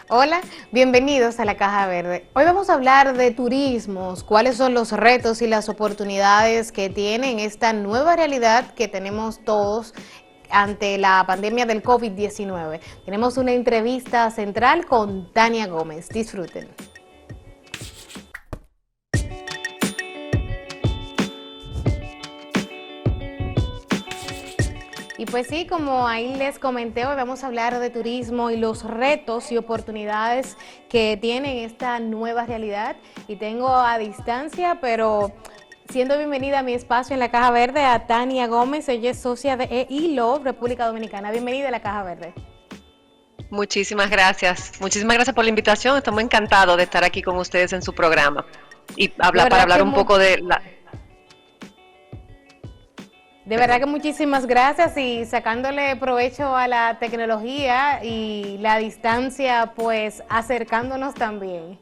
Hola, bienvenidos a la Caja Verde. Hoy vamos a hablar de turismos, cuáles son los retos y las oportunidades que tienen esta nueva realidad que tenemos todos ante la pandemia del COVID-19. Tenemos una entrevista central con Tania Gómez. Disfruten. Y pues sí, como ahí les comenté, hoy vamos a hablar de turismo y los retos y oportunidades que tiene esta nueva realidad. Y tengo a distancia, pero siendo bienvenida a mi espacio en la Caja Verde, a Tania Gómez. Ella es socia de EILO, República Dominicana. Bienvenida a la Caja Verde. Muchísimas gracias. Muchísimas gracias por la invitación. Estamos encantados de estar aquí con ustedes en su programa y De para verdad hablar que un poco de la... De verdad Perdón. que muchísimas gracias y sacándole provecho a la tecnología y la distancia, pues acercándonos también.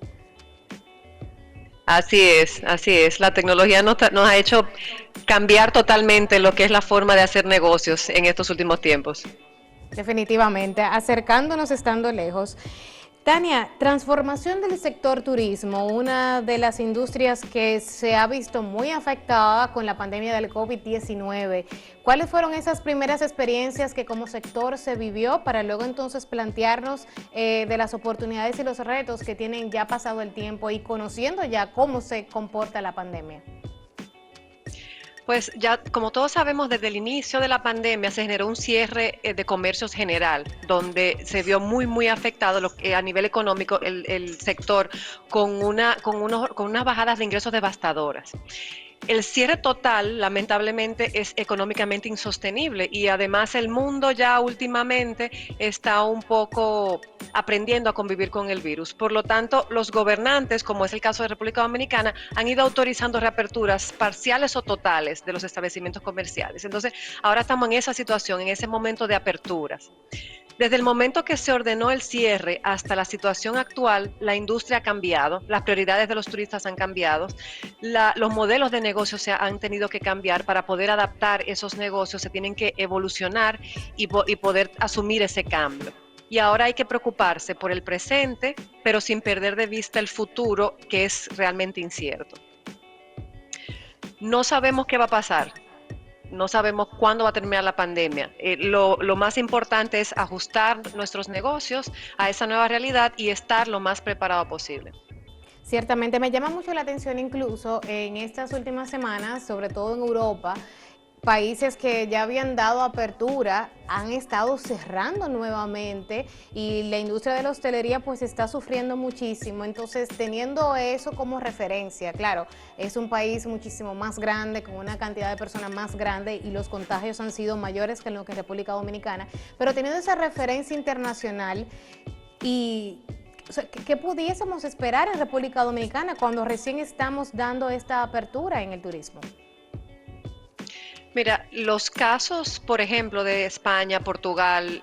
Así es, así es. La tecnología nos ha hecho cambiar totalmente lo que es la forma de hacer negocios en estos últimos tiempos. Definitivamente, acercándonos estando lejos. Tania, transformación del sector turismo, una de las industrias que se ha visto muy afectada con la pandemia del COVID-19. ¿Cuáles fueron esas primeras experiencias que como sector se vivió para luego entonces plantearnos de las oportunidades y los retos que tienen ya pasado el tiempo y conociendo ya cómo se comporta la pandemia? Pues ya, como todos sabemos, desde el inicio de la pandemia se generó un cierre de comercios general, donde se vio muy afectado a nivel económico el sector con unas bajadas de ingresos devastadoras. El cierre total, lamentablemente, es económicamente insostenible y además el mundo ya últimamente está un poco aprendiendo a convivir con el virus. Por lo tanto, los gobernantes, como es el caso de República Dominicana, han ido autorizando reaperturas parciales o totales de los establecimientos comerciales. Entonces, ahora estamos en esa situación, en ese momento de aperturas. Desde el momento que se ordenó el cierre hasta la situación actual, la industria ha cambiado, las prioridades de los turistas han cambiado, los modelos de negocio se han tenido que cambiar para poder adaptar esos negocios, se tienen que evolucionar y poder asumir ese cambio. Y ahora hay que preocuparse por el presente, pero sin perder de vista el futuro, que es realmente incierto. No sabemos qué va a pasar, no sabemos cuándo va a terminar la pandemia. Lo más importante es ajustar nuestros negocios a esa nueva realidad y estar lo más preparado posible. Ciertamente me llama mucho la atención incluso en estas últimas semanas, sobre todo en Europa, países que ya habían dado apertura han estado cerrando nuevamente y la industria de la hostelería pues está sufriendo muchísimo. Entonces, teniendo eso como referencia, claro, es un país muchísimo más grande, con una cantidad de personas más grande y los contagios han sido mayores que en lo que es República Dominicana, pero teniendo esa referencia internacional y o sea, ¿qué pudiésemos esperar en República Dominicana cuando recién estamos dando esta apertura en el turismo? Mira, los casos, por ejemplo, de España, Portugal,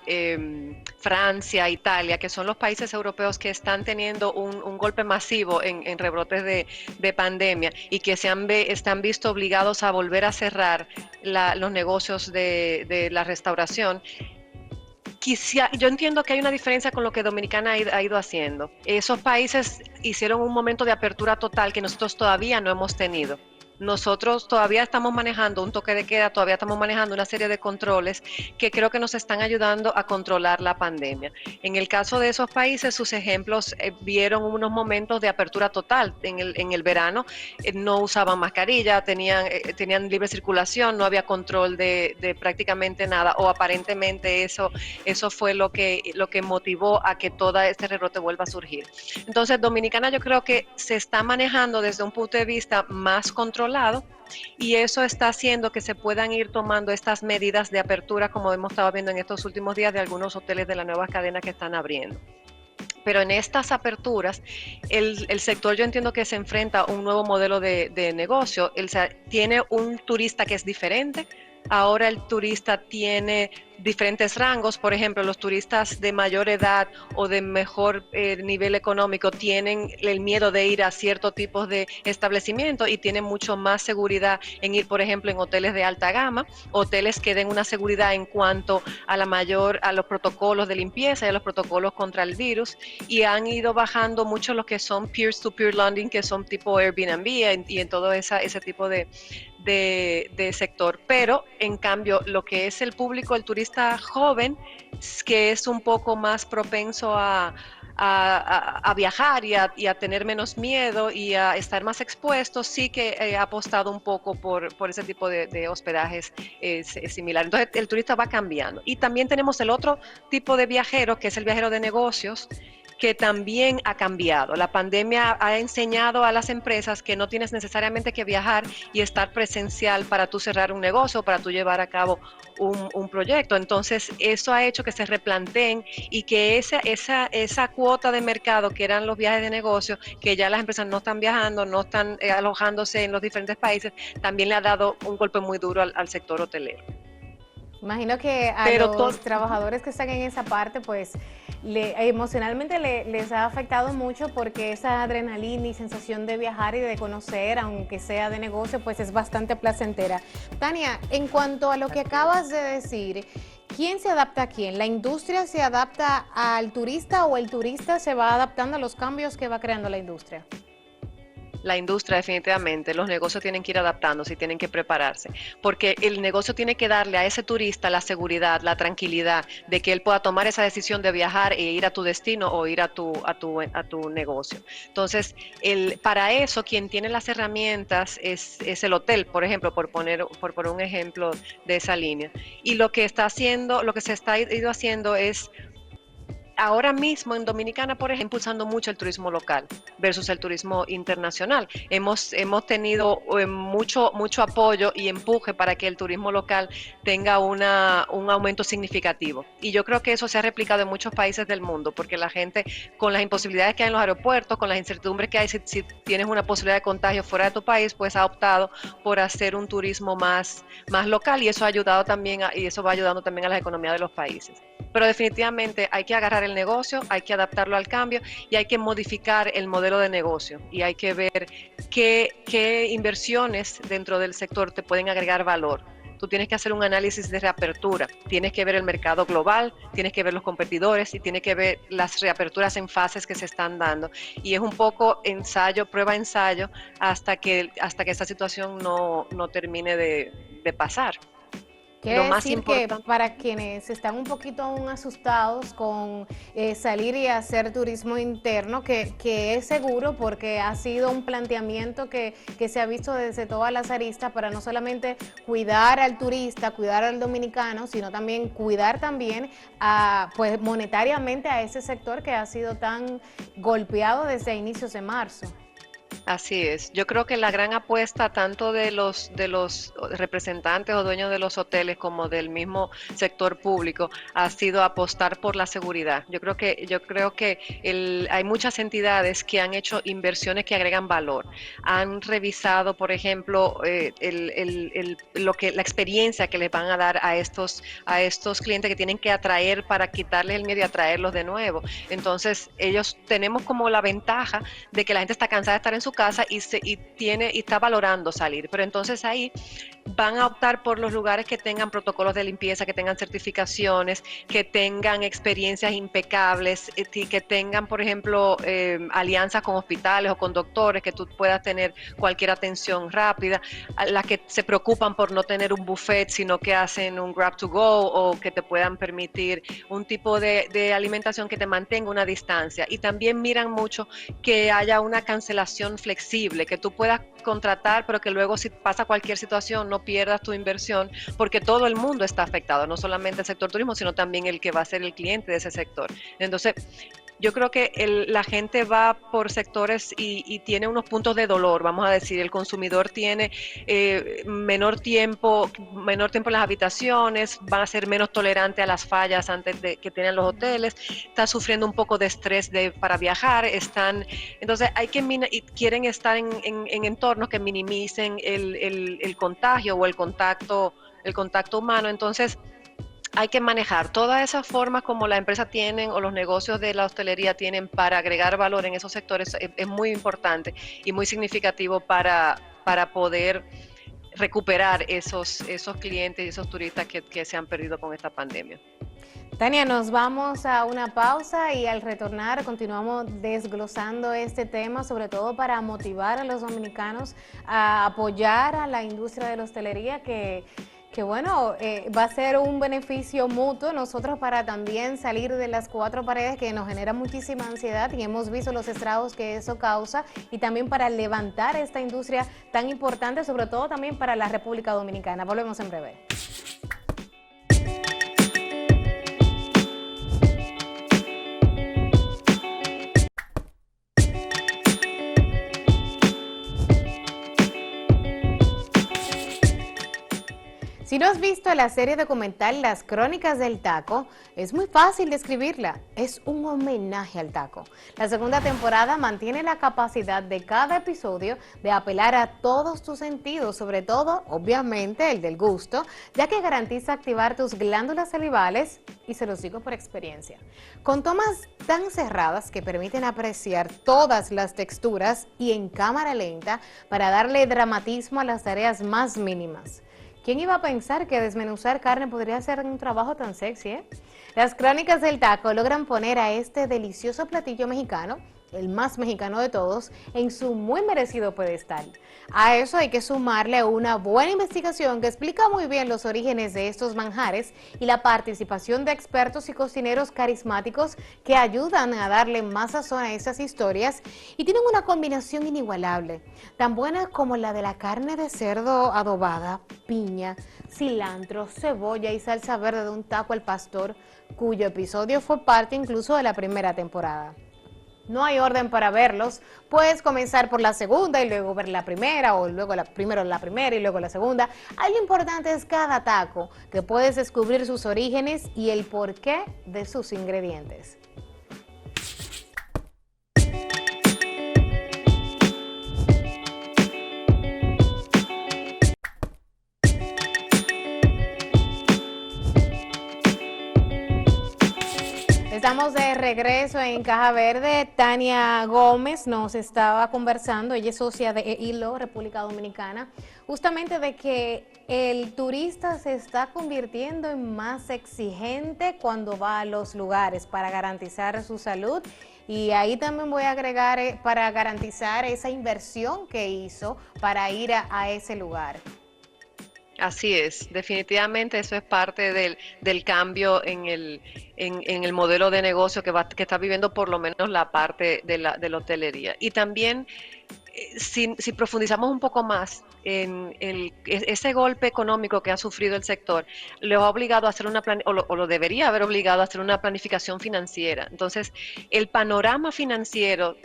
Francia, Italia, que son los países europeos que están teniendo un golpe masivo en rebrotes de pandemia y que están visto obligados a volver a cerrar los negocios de la restauración. Yo entiendo que hay una diferencia con lo que Dominicana ha ido haciendo. Esos países hicieron un momento de apertura total que nosotros todavía no hemos tenido. Nosotros todavía estamos manejando un toque de queda, todavía estamos manejando una serie de controles que creo que nos están ayudando a controlar la pandemia. En el caso de esos países, sus ejemplos vieron unos momentos de apertura total. En el verano no usaban mascarilla, tenían libre circulación, no había control de prácticamente nada, o aparentemente eso fue lo que motivó a que todo este rebrote vuelva a surgir. Entonces, Dominicana yo creo que se está manejando desde un punto de vista más controlado y eso está haciendo que se puedan ir tomando estas medidas de apertura como hemos estado viendo en estos últimos días de algunos hoteles de la nueva cadena que están abriendo. Pero en estas aperturas, el sector yo entiendo que se enfrenta a un nuevo modelo de negocio. Tiene un turista que es diferente, Ahora el turista tiene diferentes rangos, por ejemplo, los turistas de mayor edad o de mejor nivel económico tienen el miedo de ir a ciertos tipos de establecimientos y tienen mucho más seguridad en ir, por ejemplo, en hoteles de alta gama, hoteles que den una seguridad en cuanto a a los protocolos de limpieza y a los protocolos contra el virus, y han ido bajando mucho lo que son peer-to-peer lending, que son tipo Airbnb y en todo ese tipo de sector. Pero en cambio lo que es el público, el turista joven, que es un poco más propenso a viajar y a tener menos miedo y a estar más expuesto, sí que ha apostado un poco por ese tipo de hospedajes similar. Entonces el turista va cambiando. Y también tenemos el otro tipo de viajero, que es el viajero de negocios, que también ha cambiado. La pandemia ha enseñado a las empresas que no tienes necesariamente que viajar y estar presencial para tú cerrar un negocio, para tú llevar a cabo un proyecto. Entonces, eso ha hecho que se replanteen y que esa cuota de mercado que eran los viajes de negocio, que ya las empresas no están viajando, no están alojándose en los diferentes países, también le ha dado un golpe muy duro al sector hotelero. Imagino que a Pero los trabajadores que están en esa parte, pues emocionalmente les ha afectado mucho, porque esa adrenalina y sensación de viajar y de conocer, aunque sea de negocio, pues es bastante placentera. Tania, en cuanto a lo que acabas de decir, ¿quién se adapta a quién? ¿La industria se adapta al turista o el turista se va adaptando a los cambios que va creando la industria? La industria, definitivamente, los negocios tienen que ir adaptándose y tienen que prepararse, porque el negocio tiene que darle a ese turista la seguridad, la tranquilidad de que él pueda tomar esa decisión de viajar e ir a tu destino o ir a tu negocio. Entonces, para eso, quien tiene las herramientas es el hotel, por ejemplo, por poner un ejemplo de esa línea. Y lo que se está ido haciendo es, ahora mismo en Dominicana, por ejemplo, impulsando mucho el turismo local versus el turismo internacional. Hemos tenido mucho apoyo y empuje para que el turismo local tenga un aumento significativo. Y yo creo que eso se ha replicado en muchos países del mundo, porque la gente, con las imposibilidades que hay en los aeropuertos, con las incertidumbres que hay si tienes una posibilidad de contagio fuera de tu país, pues ha optado por hacer un turismo más local, y eso ha ayudado también y eso va ayudando también a las economías de los países. Pero definitivamente hay que agarrar el negocio, hay que adaptarlo al cambio y hay que modificar el modelo de negocio, y hay que ver qué inversiones dentro del sector te pueden agregar valor. Tú tienes que hacer un análisis de reapertura, tienes que ver el mercado global, tienes que ver los competidores y tienes que ver las reaperturas en fases que se están dando. Y es un poco ensayo, prueba ensayo, hasta que esta situación no termine de pasar. Lo Quiere más decir que importante. para quienes están un poquito aún asustados con salir y hacer turismo interno, que es seguro, porque ha sido un planteamiento que se ha visto desde todas las aristas, para no solamente cuidar al turista, cuidar al dominicano, sino también cuidar también pues monetariamente a ese sector que ha sido tan golpeado desde inicios de marzo. Así es. Yo creo que la gran apuesta tanto de los representantes o dueños de los hoteles como del mismo sector público ha sido apostar por la seguridad. Yo creo que hay muchas entidades que han hecho inversiones que agregan valor. Han revisado, por ejemplo, la experiencia que les van a dar a estos clientes que tienen que atraer, para quitarles el miedo y atraerlos de nuevo. Entonces, ellos tenemos como la ventaja de que la gente está cansada de estar en su casa y está valorando salir, pero entonces ahí van a optar por los lugares que tengan protocolos de limpieza, que tengan certificaciones, que tengan experiencias impecables, y que tengan, por ejemplo, alianzas con hospitales o con doctores, que tú puedas tener cualquier atención rápida, a las que se preocupan por no tener un buffet, sino que hacen un grab to go, o que te puedan permitir un tipo de alimentación que te mantenga una distancia. Y también miran mucho que haya una cancelación flexible, que tú puedas contratar, pero que luego, si pasa cualquier situación, no pierdas tu inversión, porque todo el mundo está afectado, no solamente el sector turismo, sino también el que va a ser el cliente de ese sector. Entonces, yo creo que la gente va por sectores y tiene unos puntos de dolor, vamos a decir. El consumidor tiene menor tiempo en las habitaciones, va a ser menos tolerante a las fallas antes de que tienen los hoteles, está sufriendo un poco de estrés para viajar, entonces y quieren estar en entornos que minimicen el contagio o el contacto el contacto humano. Entonces, hay que manejar todas esas formas como la empresa tienen o los negocios de la hostelería tienen para agregar valor en esos sectores. Es muy importante y muy significativo para poder recuperar esos clientes y esos turistas que se han perdido con esta pandemia. Tania, nos vamos a una pausa y al retornar continuamos desglosando este tema, sobre todo para motivar a los dominicanos a apoyar a la industria de la hostelería que bueno, va a ser un beneficio mutuo nosotros para también salir de las cuatro paredes que nos genera muchísima ansiedad y hemos visto los estragos que eso causa y también para levantar esta industria tan importante, sobre todo también para la República Dominicana. Volvemos en breve. Si no has visto la serie documental Las Crónicas del Taco, es muy fácil describirla. Es un homenaje al taco. La segunda temporada mantiene la capacidad de cada episodio de apelar a todos tus sentidos, sobre todo, obviamente, el del gusto, ya que garantiza activar tus glándulas salivales, y se los digo por experiencia. Con tomas tan cerradas que permiten apreciar todas las texturas y en cámara lenta para darle dramatismo a las tareas más mínimas. ¿Quién iba a pensar que desmenuzar carne podría ser un trabajo tan sexy, eh? Las Crónicas del Taco logran poner a este delicioso platillo mexicano, el más mexicano de todos, en su muy merecido pedestal. A eso hay que sumarle una buena investigación que explica muy bien los orígenes de estos manjares y la participación de expertos y cocineros carismáticos que ayudan a darle más sazón a esas historias y tienen una combinación inigualable, tan buena como la de la carne de cerdo adobada, piña, cilantro, cebolla y salsa verde de un taco al pastor, cuyo episodio fue parte incluso de la primera temporada. No hay orden para verlos, puedes comenzar por la segunda y luego ver la primera, o luego primero la primera y luego la segunda. Ahí lo importante es cada taco, que puedes descubrir sus orígenes y el porqué de sus ingredientes. Estamos de regreso en Caja Verde. Tania Gómez nos estaba conversando, ella es socia de Hilo, República Dominicana, justamente de que el turista se está convirtiendo en más exigente cuando va a los lugares para garantizar su salud. Y ahí también voy a agregar para garantizar esa inversión que hizo para ir a ese lugar. Así es, definitivamente eso es parte del cambio en el modelo de negocio que está viviendo por lo menos la parte de la hotelería. Y también, si profundizamos un poco más en ese golpe económico que ha sufrido el sector, le ha obligado a hacer o lo debería haber obligado a hacer una planificación financiera. Entonces, el panorama financiero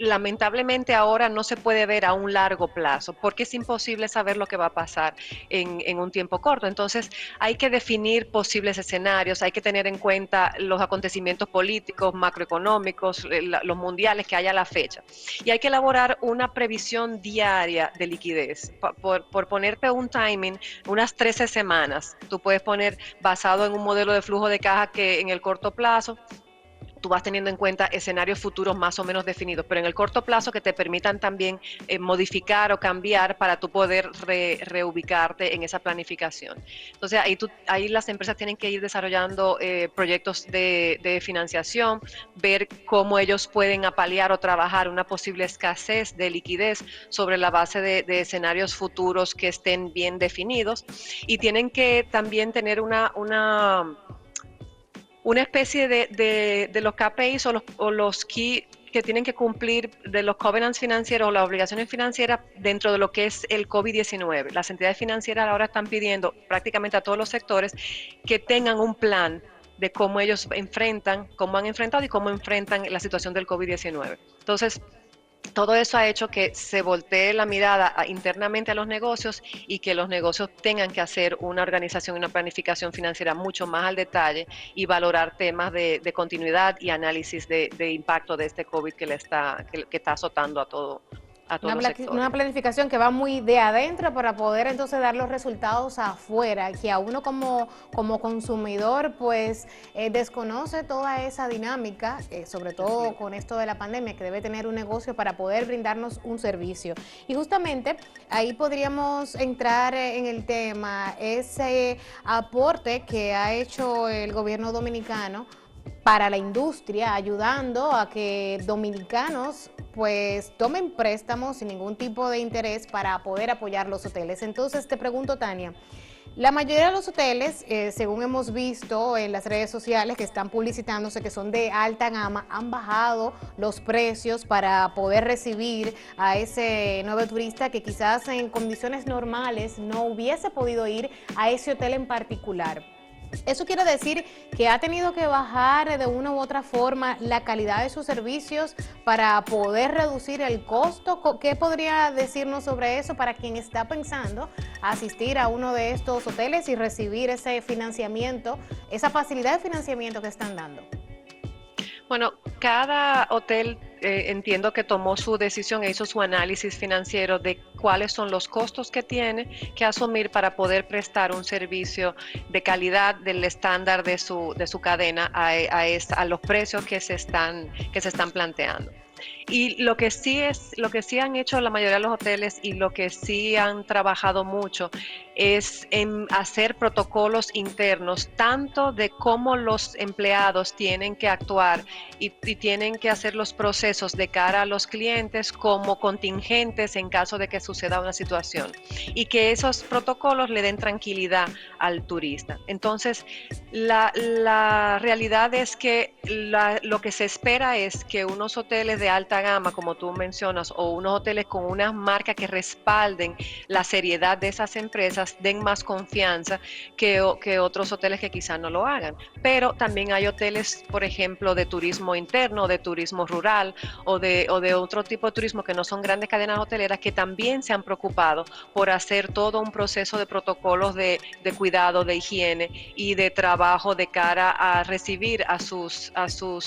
lamentablemente ahora no se puede ver a un largo plazo porque es imposible saber lo que va a pasar en un tiempo corto. Entonces hay que definir posibles escenarios, hay que tener en cuenta los acontecimientos políticos, macroeconómicos, los mundiales que haya a la fecha. Y hay que elaborar una previsión diaria de liquidez. Por ponerte un timing, unas 13 semanas, tú puedes poner basado en un modelo de flujo de caja que en el corto plazo tú vas teniendo en cuenta escenarios futuros más o menos definidos, pero en el corto plazo que te permitan también modificar o cambiar para tú poder reubicarte en esa planificación. Entonces ahí las empresas tienen que ir desarrollando proyectos de financiación, ver cómo ellos pueden apalear o trabajar una posible escasez de liquidez sobre la base de escenarios futuros que estén bien definidos, y tienen que también tener una especie de los KPIs o los key que tienen que cumplir de los covenants financieros o las obligaciones financieras dentro de lo que es el COVID-19. Las entidades financieras ahora están pidiendo prácticamente a todos los sectores que tengan un plan de cómo ellos cómo han enfrentado y cómo enfrentan la situación del COVID-19. Entonces, todo eso ha hecho que se voltee la mirada internamente a los negocios y que los negocios tengan que hacer una organización y una planificación financiera mucho más al detalle y valorar temas de continuidad y análisis de impacto de este COVID que está azotando a todo a todos los sectores. Una planificación que va muy de adentro para poder entonces dar los resultados afuera, que a uno como consumidor pues desconoce toda esa dinámica, sobre todo con esto de la pandemia, que debe tener un negocio para poder brindarnos un servicio. Y justamente ahí podríamos entrar en el tema, ese aporte que ha hecho el gobierno dominicano para la industria, ayudando a que dominicanos pues tomen préstamos sin ningún tipo de interés para poder apoyar los hoteles. Entonces te pregunto, Tania, la mayoría de los hoteles, según hemos visto en las redes sociales que están publicitándose, que son de alta gama, han bajado los precios para poder recibir a ese nuevo turista que quizás en condiciones normales no hubiese podido ir a ese hotel en particular. Eso quiere decir que ha tenido que bajar de una u otra forma la calidad de sus servicios para poder reducir el costo. ¿Qué podría decirnos sobre eso para quien está pensando asistir a uno de estos hoteles y recibir ese financiamiento, esa facilidad de financiamiento que están dando? Bueno, cada hotel entiendo que tomó su decisión e hizo su análisis financiero de cuáles son los costos que tiene que asumir para poder prestar un servicio de calidad del estándar de su cadena a los precios que se están planteando. Y lo que sí han hecho la mayoría de los hoteles y lo que sí han trabajado mucho es en hacer protocolos internos, tanto de cómo los empleados tienen que actuar y tienen que hacer los procesos de cara a los clientes como contingentes en caso de que suceda una situación y que esos protocolos le den tranquilidad al turista. Entonces, la realidad es que lo que se espera es que unos hoteles de alta gama, como tú mencionas, o unos hoteles con una marca que respalden la seriedad de esas empresas, den más confianza que otros hoteles que quizás no lo hagan. Pero también hay hoteles, por ejemplo, de turismo interno, de turismo rural o de otro tipo de turismo que no son grandes cadenas hoteleras que también se han preocupado por hacer todo un proceso de protocolos de cuidado, de higiene y de trabajo de cara a recibir a sus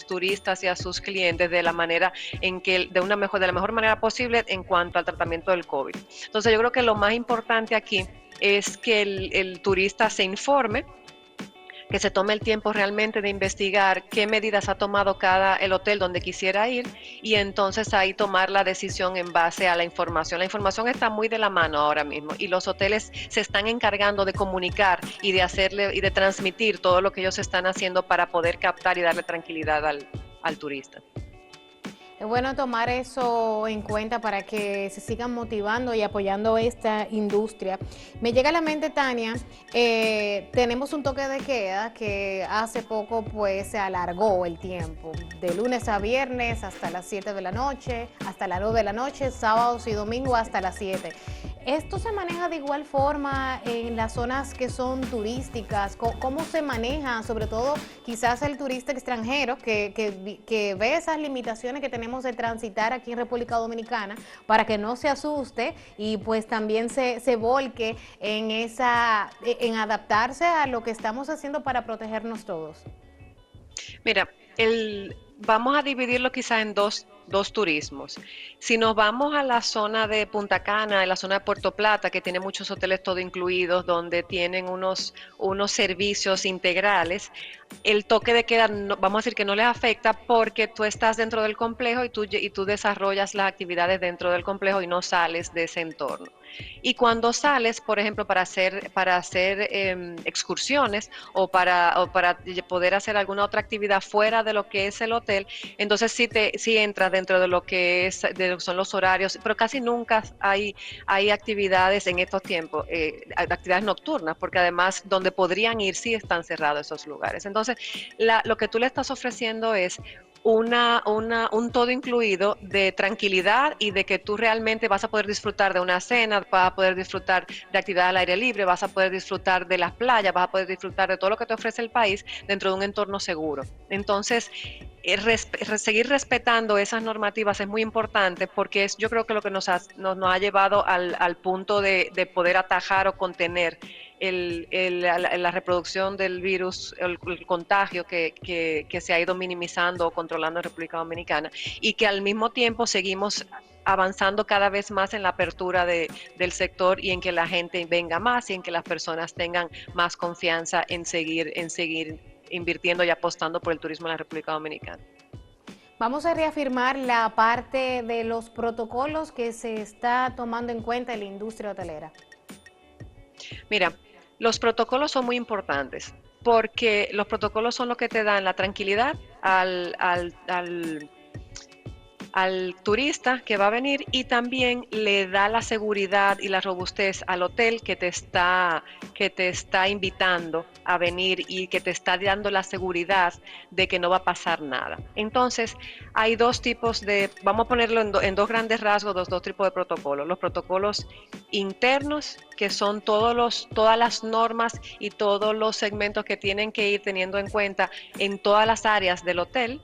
turistas y a sus clientes de la manera en que de la mejor manera posible en cuanto al tratamiento del COVID. Entonces yo creo que lo más importante aquí es que el turista se informe, que se tome el tiempo realmente de investigar qué medidas ha tomado el hotel donde quisiera ir y entonces ahí tomar la decisión en base a la información. La información está muy de la mano ahora mismo y los hoteles se están encargando de comunicar y de transmitir todo lo que ellos están haciendo para poder captar y darle tranquilidad al turista. Es bueno tomar eso en cuenta para que se sigan motivando y apoyando esta industria. Me llega a la mente, Tania, tenemos un toque de queda que hace poco pues se alargó el tiempo, de lunes a viernes hasta las 7 de la noche, hasta las 9 de la noche, sábados y domingos hasta las 7. ¿Esto se maneja de igual forma en las zonas que son turísticas? ¿Cómo se maneja, sobre todo quizás el turista extranjero que ve esas limitaciones que tenemos de transitar aquí en República Dominicana para que no se asuste y pues también se volque en adaptarse a lo que estamos haciendo para protegernos todos? Mira, vamos a dividirlo quizá en dos turismos. Si nos vamos a la zona de Punta Cana, a la zona de Puerto Plata, que tiene muchos hoteles todo incluidos, donde tienen unos servicios integrales, el toque de queda, vamos a decir que no les afecta porque tú estás dentro del complejo y tú desarrollas las actividades dentro del complejo y no sales de ese entorno. Y cuando sales, por ejemplo, para hacer excursiones o para poder hacer alguna otra actividad fuera de lo que es el hotel, entonces sí entras dentro de lo que son los horarios, pero casi nunca hay actividades en estos tiempos, actividades nocturnas, porque además donde podrían ir sí están cerrados esos lugares. Entonces, lo que tú le estás ofreciendo es un todo incluido de tranquilidad y de que tú realmente vas a poder disfrutar de una cena, vas a poder disfrutar de actividad al aire libre, vas a poder disfrutar de las playas, vas a poder disfrutar de todo lo que te ofrece el país dentro de un entorno seguro. Entonces, seguir respetando esas normativas es muy importante porque yo creo que lo que nos ha llevado al punto de poder atajar o contener la reproducción del virus, el contagio que se ha ido minimizando o controlando en República Dominicana y que al mismo tiempo seguimos avanzando cada vez más en la apertura del sector y en que la gente venga más y en que las personas tengan más confianza en seguir invirtiendo y apostando por el turismo en la República Dominicana. Vamos a reafirmar la parte de los protocolos que se está tomando en cuenta en la industria hotelera. Mira, los protocolos son muy importantes porque los protocolos son los que te dan la tranquilidad al turista que va a venir y también le da la seguridad y la robustez al hotel que te está invitando a venir y que te está dando la seguridad de que no va a pasar nada. Entonces, hay dos tipos vamos a ponerlo en dos grandes rasgos, dos tipos de protocolos. Los protocolos internos, que son todas las normas y todos los segmentos que tienen que ir teniendo en cuenta en todas las áreas del hotel,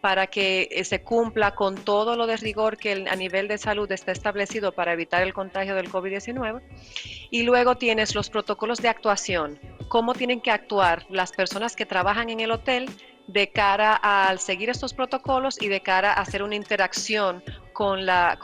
para que se cumpla con todo lo de rigor que a nivel de salud está establecido para evitar el contagio del COVID-19. Y luego tienes los protocolos de actuación, cómo tienen que actuar las personas que trabajan en el hotel de cara al seguir estos protocolos y de cara a hacer una interacción con las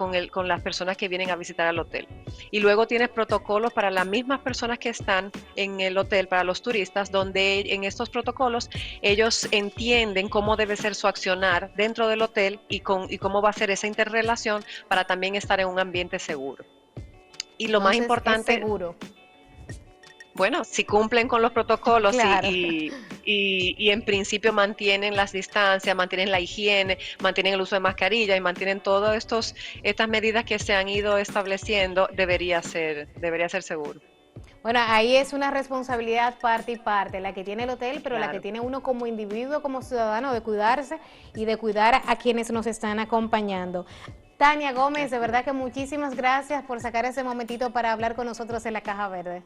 personas que vienen a visitar al hotel. Y luego tienes protocolos para las mismas personas que están en el hotel, para los turistas, donde en estos protocolos ellos entienden cómo debe ser su accionar dentro del hotel y cómo va a ser esa interrelación para también estar en un ambiente seguro. Y lo más importante... Es seguro. Bueno, si cumplen con los protocolos claro. y en principio mantienen las distancias, mantienen la higiene, mantienen el uso de mascarilla y mantienen todas estas medidas que se han ido estableciendo, debería ser seguro. Bueno, ahí es una responsabilidad parte y parte, la que tiene el hotel, pero Claro. la que tiene uno como individuo, como ciudadano, de cuidarse y de cuidar a quienes nos están acompañando. Tania Gómez, de verdad que muchísimas gracias por sacar ese momentito para hablar con nosotros en la Caja Verde.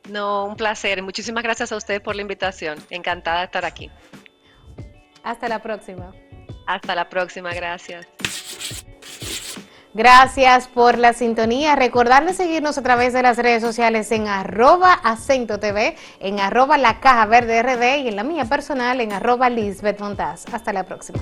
No, un placer. Muchísimas gracias a ustedes por la invitación. Encantada de estar aquí. Hasta la próxima. Hasta la próxima, gracias. Gracias por la sintonía. Recordarles seguirnos a través de las redes sociales en @acentotv, en @la Caja Verde RD y en la mía personal en @Lisbeth Montaz. Hasta la próxima.